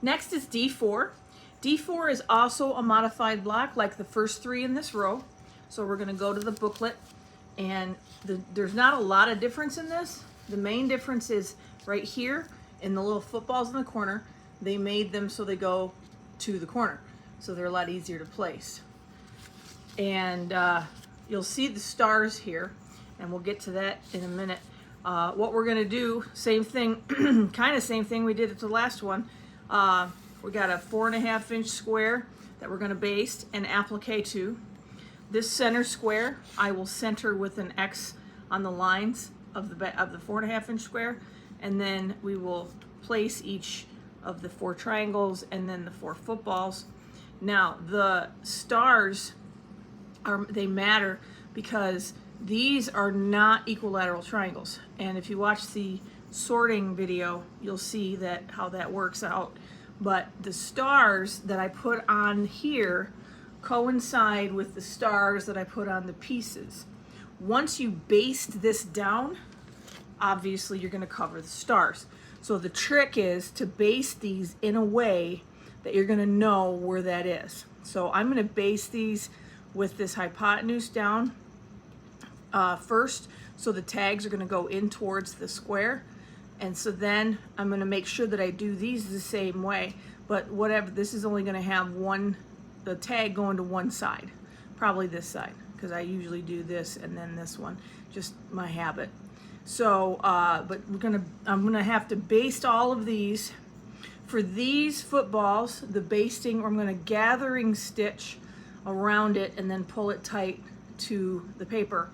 Next is D4. D4 is also a modified block like the first three in this row. So we're going to go to the booklet, and there's not a lot of difference in this. The main difference is right here in the little footballs in the corner. They made them so they go to the corner, so they're a lot easier to place. And you'll see the stars here, and we'll get to that in a minute. What we're going to do, same thing, kind of same thing we did at the last one. We got a 4.5 inch square that we're going to baste and applique to. This center square I will center with an X on the lines of the 4.5 inch square, and then we will place each of the 4 triangles and then the 4 footballs. Now the stars they matter because these are not equilateral triangles, and if you watch the sorting video you'll see that how that works out. But the stars that I put on here coincide with the stars that I put on the pieces. Once you baste this down, obviously you're going to cover the stars. So the trick is to baste these in a way that you're going to know where that is. So I'm going to baste these with this hypotenuse down first, so the tags are going to go in towards the square. And so then I'm going to make sure that I do these the same way, but whatever, this is only going to have the tag going to one side, probably this side, because I usually do this and then this one, just my habit. So, but I'm gonna have to baste all of these. For these footballs, the basting, I'm gonna gathering stitch around it and then pull it tight to the paper.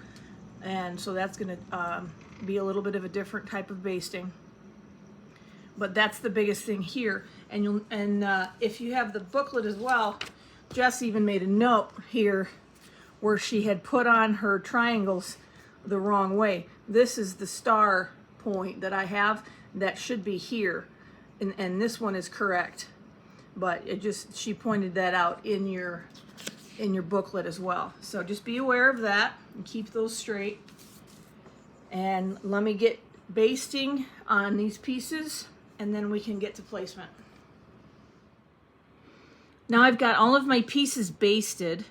And so that's gonna be a little bit of a different type of basting. But that's the biggest thing here. And if you have the booklet as well, Jess even made a note here where she had put on her triangles the wrong way. This is the star point that I have that should be here, and this one is correct, but she pointed that out in your booklet as well. So just be aware of that and keep those straight. And let me get basting on these pieces, and then we can get to placement. Now I've got all of my pieces basted.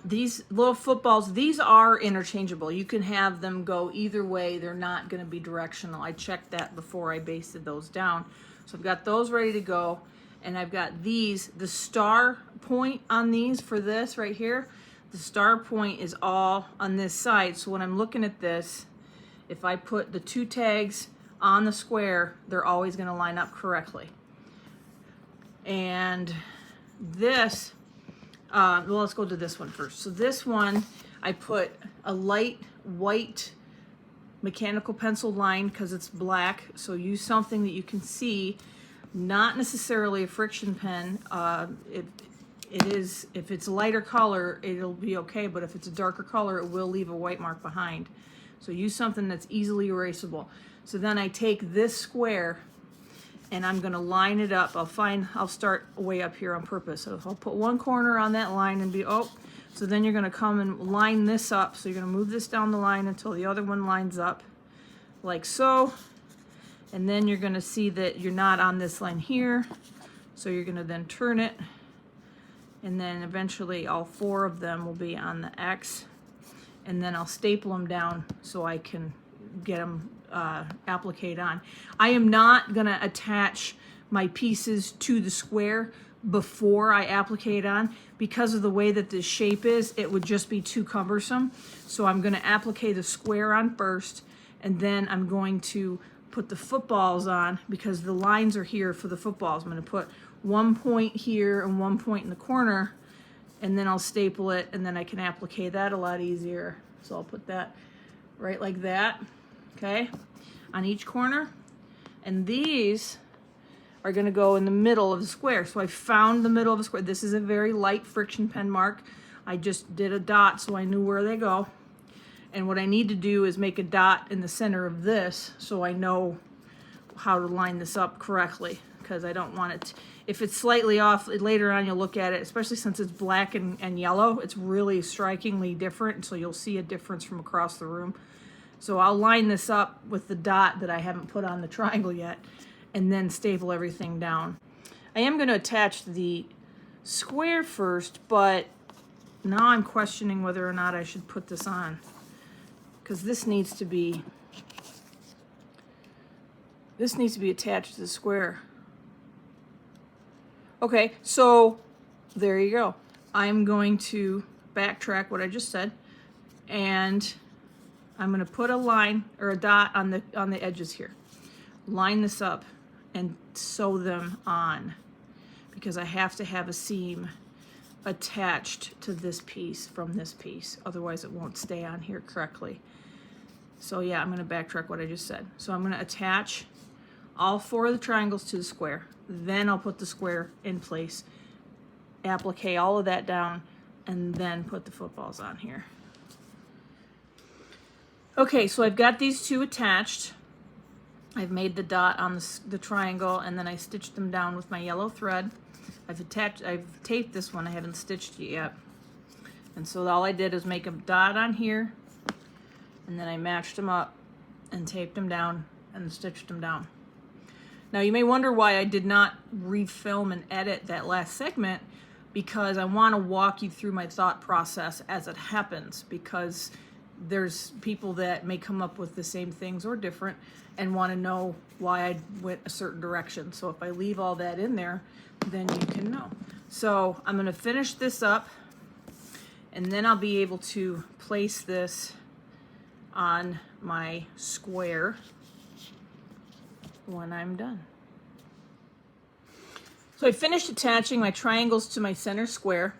These little footballs, these are interchangeable. You can have them go either way. They're not going to be directional. I checked that before I basted those down. So I've got those ready to go. And I've got these, the star point on these for this right here, the star point is all on this side. So when I'm looking at this, if I put the 2 tags on the square, they're always going to line up correctly. And this, well, let's go to this one first. So this one, I put a light white mechanical pencil line because it's black. So use something that you can see, not necessarily a friction pen. If it's a lighter color, it'll be okay, but if it's a darker color, it will leave a white mark behind. So use something that's easily erasable. So then I take this square and I'm going to line it up. I'll start way up here on purpose. So I'll put one corner on that line and so then you're going to come and line this up. So you're going to move this down the line until the other one lines up like so. And then you're going to see that you're not on this line here. So you're going to then turn it. And then eventually all 4 of them will be on the X. And then I'll staple them down so I can get them appliqued on. I am not going to attach my pieces to the square before I applique it on, because of the way that this shape is. It would just be too cumbersome. So I'm going to applique the square on first, and then I'm going to put the footballs on because the lines are here for the footballs. I'm going to put 1 point here and 1 point in the corner, and then I'll staple it, and then I can applique that a lot easier. So I'll put that right like that, okay, on each corner. And these are going to go in the middle of the square. So I found the middle of the square. This is a very light friction pen mark. I just did a dot so I knew where they go. And what I need to do is make a dot in the center of this so I know how to line this up correctly, because I don't want it, if it's slightly off, later on you'll look at it, especially since it's black and yellow, it's really strikingly different, so you'll see a difference from across the room. So I'll line this up with the dot that I haven't put on the triangle yet, and then staple everything down. I am going to attach the square first, but now I'm questioning whether or not I should put this on, because this needs to be attached to the square. Okay, so there you go. I'm going to backtrack what I just said, and I'm going to put a line or a dot on the edges here. Line this up and sew them on, because I have to have a seam attached to this piece from this piece, otherwise it won't stay on here correctly. So yeah, I'm going to backtrack what I just said. So I'm going to attach all 4 of the triangles to the square, then I'll put the square in place, applique all of that down, and then put the footballs on here. Okay, so I've got these 2 attached. I've made the dot on the triangle, and then I stitched them down with my yellow thread. I've taped this one, I haven't stitched it yet. And so all I did is make a dot on here, and then I matched them up and taped them down and stitched them down. Now you may wonder why I did not refilm and edit that last segment, because I want to walk you through my thought process as it happens, because there's people that may come up with the same things or different and want to know why I went a certain direction. So if I leave all that in there, then you can know. So I'm going to finish this up, and then I'll be able to place this on my square when I'm done. So I finished attaching my triangles to my center square,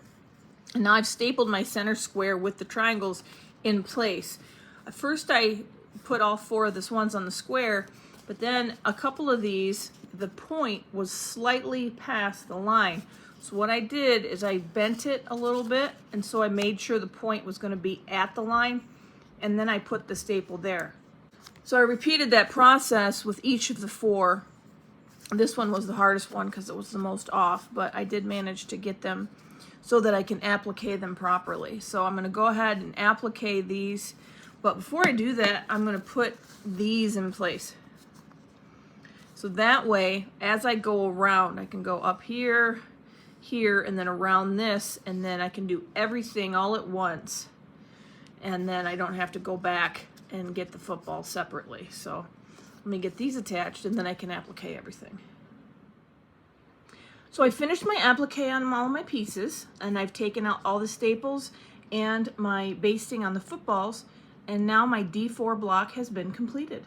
and now I've stapled my center square with the triangles in place. At first I put all 4 of the ones on the square, but then a couple of these, the point was slightly past the line. So what I did is I bent it a little bit, and so I made sure the point was going to be at the line, and then I put the staple there. So I repeated that process with each of the 4. This one was the hardest one because it was the most off, but I did manage to get them so that I can applique them properly. So I'm going to go ahead and applique these, but before I do that, I'm going to put these in place. So that way, as I go around, I can go up here, here, and then around this, and then I can do everything all at once, and then I don't have to go back and get the football separately. So let me get these attached, and then I can applique everything. So I finished my applique on all my pieces, and I've taken out all the staples and my basting on the footballs, and now my D4 block has been completed.